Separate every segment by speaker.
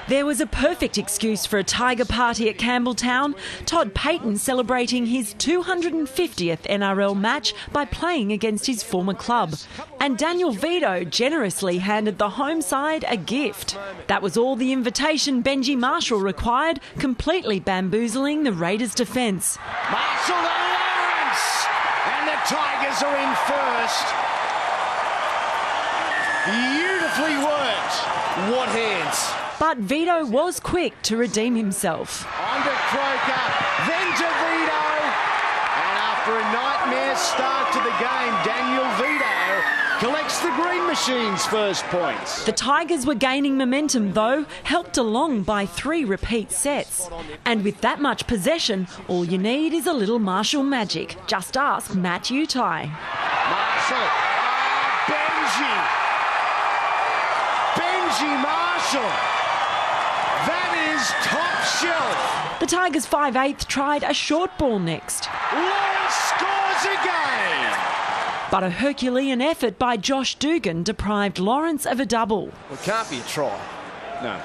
Speaker 1: There was a perfect excuse for a Tiger party at Campbelltown. Todd Payton celebrating his 250th NRL match by playing against his former club. And Daniel Vito generously handed the home side a gift. That was all the invitation Benji Marshall required, completely bamboozling the Raiders' defence.
Speaker 2: Marshall to Lawrence! And the Tigers are in first. Beautifully worked. What hands?
Speaker 1: But Vito was quick to redeem himself.
Speaker 2: On to Croker, then to Vito. And after a nightmare start to the game, Daniel Vito collects the Green Machine's first points.
Speaker 1: The Tigers were gaining momentum though, helped along by 3 repeat sets. And with that much possession, all you need is a little Marshall magic. Just ask Matt Utai.
Speaker 2: Marshall, Benji Marshall. That is top shelf.
Speaker 1: The Tigers 5/8 tried a short ball next.
Speaker 2: Lawrence scores again.
Speaker 1: But a Herculean effort by Josh Dugan deprived Lawrence of a double.
Speaker 2: Well, it can't be a try. No.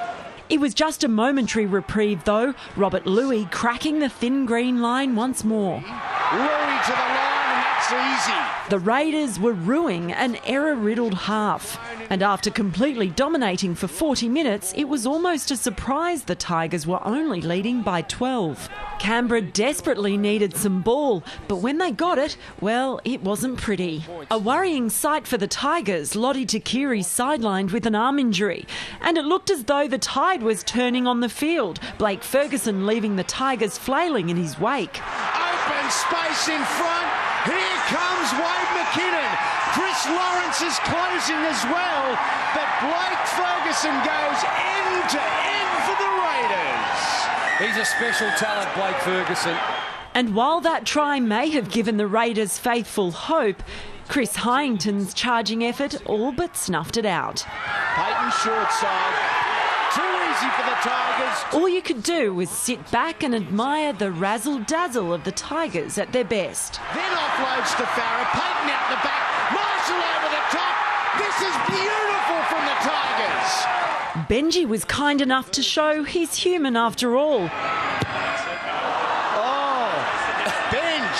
Speaker 1: It was just a momentary reprieve though, Robert Louis cracking the thin green line once more.
Speaker 2: Louis to the line, and that's easy.
Speaker 1: The Raiders were ruining an error-riddled half. And after completely dominating for 40 minutes, it was almost a surprise the Tigers were only leading by 12. Canberra desperately needed some ball, but when they got it, well, it wasn't pretty. A worrying sight for the Tigers, Lottie Takiri sidelined with an arm injury. And it looked as though the tide was turning on the field, Blake Ferguson leaving the Tigers flailing in his wake.
Speaker 2: Open space in front. Here comes Wade McKinnon. Chris Lawrence is closing as well, but Blake Ferguson goes end to end for the Raiders.
Speaker 3: He's a special talent, Blake Ferguson.
Speaker 1: And while that try may have given the Raiders faithful hope, Chris Hyington's charging effort all but snuffed it out.
Speaker 2: Payton short side. Too easy for the Tigers.
Speaker 1: All you could do was sit back and admire the razzle-dazzle of the Tigers at their best.
Speaker 2: Then offloads to Farah. Payton out the back. Marshall over the top. This is beautiful from the Tigers.
Speaker 1: Benji was kind enough to show he's human after all.
Speaker 2: Oh, Benj.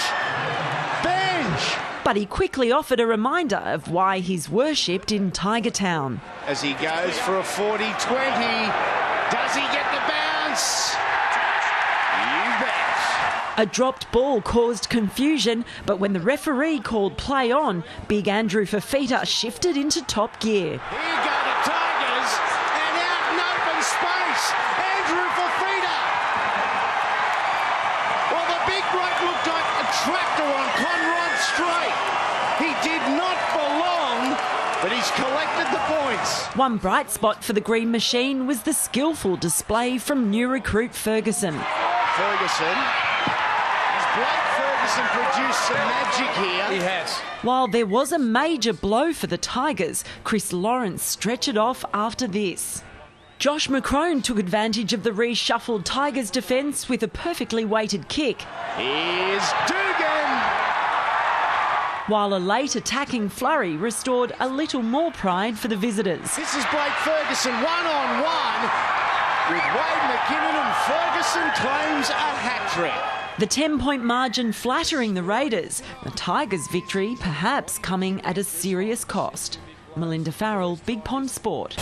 Speaker 1: But he quickly offered a reminder of why he's worshipped in Tigertown.
Speaker 2: As he goes for a 40-20. Does he get the bounce? You bet.
Speaker 1: A dropped ball caused confusion, but when the referee called play on, Big Andrew Fafita shifted into top gear.
Speaker 2: Here go the Tigers, and out in open space, Andrew Fafita. Well, the big bloke looked like a tractor on Conrod Straight. He did not belong, but he's collected the points.
Speaker 1: One bright spot for the Green Machine was the skillful display from new recruit Ferguson.
Speaker 2: Has Blake Ferguson produced some magic here?
Speaker 3: He has.
Speaker 1: While there was a major blow for the Tigers, Chris Lawrence stretched it off after this. Josh McCrone took advantage of the reshuffled Tigers defence with a perfectly weighted kick.
Speaker 2: Here's Dugan.
Speaker 1: While a late attacking flurry restored a little more pride for the visitors.
Speaker 2: This is Blake Ferguson one-on-one with Wade McKinnon, and Ferguson claims a hat-trick.
Speaker 1: The 10-point margin flattering the Raiders, the Tigers' victory perhaps coming at a serious cost. Melinda Farrell, Big Pond Sport.